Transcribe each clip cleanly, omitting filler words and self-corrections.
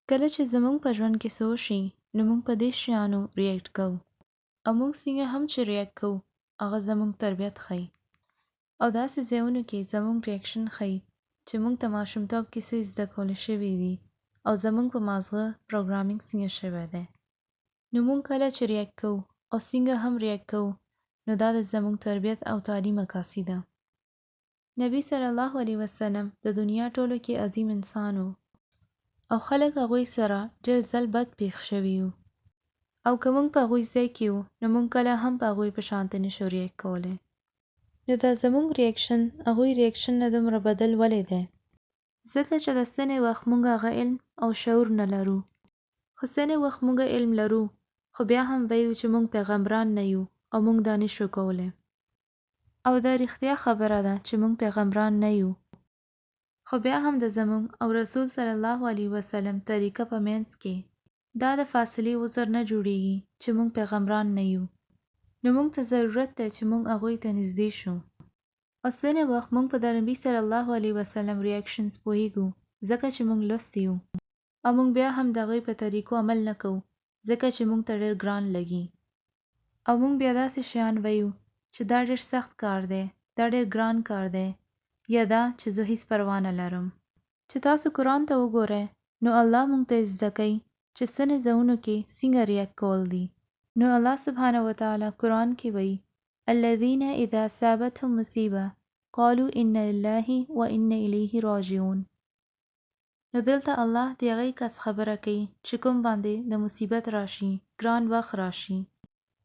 کله چې زموږ په ژوند کې څه وشي نو موږ په دې شیانو ریاکټ کوو او موږ څنګه هم چې ریاکټ کوو هغه زموږ تربیت ښیي او داسې ځایونو کې زموږ ریاکشن ښیي چې موږ ته ماشومتوب کې څه زده کولی شوي دي او زموږ په مازغه پروګرامینګ څنګه شوی دی. نو موږ کله چې ریاکټ کوو او څنګه هم ریاکټ کوو نو دا د زموږ تربیت او تعلیم عکاسي ده. نبی صلی الله علیه وسلم د دنیا ټولو کې عظیم انسان و او خلک هغوی سره ډېر ځل بد پیښ شوي وو او که موږ په هغوی ځای کې وو نو موږ کله هم په هغوی په شانته نشو ریاکټ کولی. نو دا زموږ ریاکشن هغوی ریاکشن نه دومره بدل ولې دی؟ ځکه چې د ځینې وخت موږ هغه علم او شعور نه لرو، خو ځینې وخت موږ علم لرو خو بیا هم وایو چې موږ پیغمبران نه یو او موږ دا نشو کولی. او دا رښتیا خبره ده چې موږ پیغمبران نه یو، خو بیا هم د زموږ او رسول صلی الله علیه وسلم طریقه په منځ کې دا د فاصلې عذر نه جوړیږي چې موږ پیغمبران نه یو. نو موږ ته ضرورت دی چې موږ هغوی ته نږدې شو. او ځینې وخت موږ په د نبي صلی الله علیه وسلم ریاکشنز پوهیږو ځکه چې موږ لوستي یو او موږ بیا هم د هغوی په طریقو عمل نه کوو ځکه چې موږ ته ډېر ګران لګي او موږ بیا داسې شیان وایو چې دا ډېر سخت کار دی، دا ډېر ګران کار دی، یا دا چې زه هیڅ پروا نه لرم. چې تاسو قرآن ته وګورئ نو الله موږ ته زده کوي چې ځینې ځایونو کې څنګه ریاکټ کول دي. نو الله سبحانه وتعالی قرآن کې وایي الذین اذا اصابتهم مصیبه قالوا ان لله وانا الیه راجعون. نو دلته الله د هغې کس خبره کوي چې کوم باندې د مصیبت راشي، ګران وخت راشي،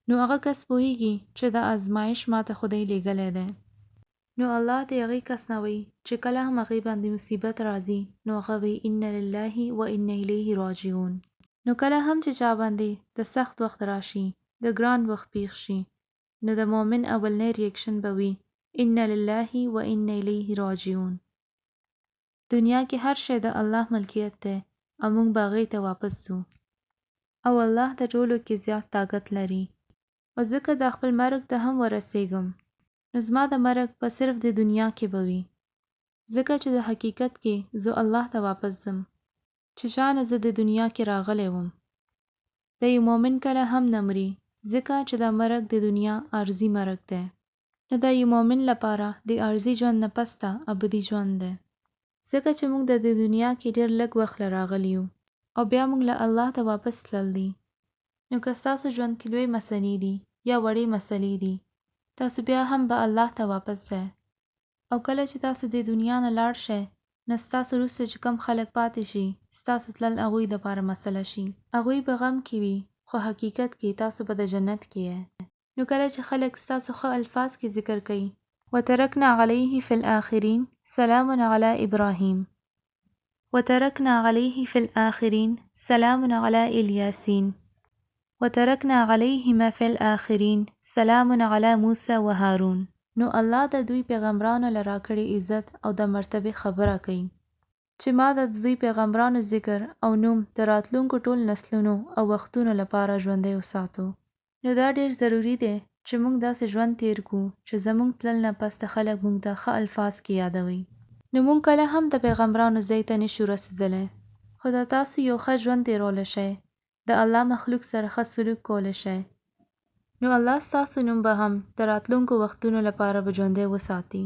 نو هغه کس پوهیږي چې دا ازمایش ماته خدای لیږلی دی. نو الله د هغې کس نه وایي چې کله هم هغې باندې مصیبت راځي نو هغه وایي ان لله وانا الیه راجعون. نو کله هم چې چا باندې د سخت وخت راشي، د ګران وخت پیښ شي، نو د مؤمن اولنی ریاکشن به وي ان لله وانا الیه راجعون. دنیا کې هر شی د الله ملکیت دی او موږ به هغې ته واپس ځو او الله د ټولو کې زیات طاقت لري. او ځکه دا خپل مرګ ته هم ورسیږم نو زما د مرګ په صرف د دنیا کې به وي، ځکه چې د حقیقت کې زه الله ته واپس ځم چې شانه زه د دنیا کې راغلی وم. د یو مؤمن کله هم نه مري ځکه چې دا مرګ د دنیا عارضي مرګ دی. نو دا یو مؤمن لپاره د عارضي ژوند نه پس ته ابدي ژوند دی، ځکه چې موږ د دنیا کې ډېر لږ وخت له راغلي یو او بیا موږ له الله ته واپس تلل دي. نو که ستاسو ژوند کې لوی مسلې دي یا وړې مسلې دي تاسو بیا هم به الله ته واپس ځئ او کله چې تاسو د دنیا نه لاړ شئ نو ستاسو وروسته چې کوم خلک پاتې شي ستاسو تلل هغوی دپاره مسله شي. هغوی به غم کې وي خو حقیقت کې تاسو به د جنت کې یې. نو کله چې خلک ستاسو ښه الفاظ کې ذکر کوي وترکنا علیه فی الاخرین سلام علی ابراهیم، وترکنا علیه فی الاخرین سلام علی الیاسین، وترکنا علیهما فی الاخرین سلام علی موسی و هارون. نو الله د دوی پیغمبرانو له راکړې عزت او د مرتبې خبره کوي چې ما د دوی پیغمبرانو ذکر او نوم د راتلونکو ټول نسلونو او وختونو لپاره ژوندی وساتو. نو دا ډېر ضروري دی چې موږ داسې ژوند تیر کړو چې زموږ تلل نه پس د خلک موږ ته ښه الفاظ کې یادوي. نو موږ کله هم د پیغمبرانو ځای ته نشو رسېدلی، خو دا تاسو یو ښه ژوند تیرولی شئ، د الله مخلوق سره ښه سلوک کولی شئ، نو الله ستاسو نوم به هم د راتلونکو وختونو لپاره به ژوندی وساتي.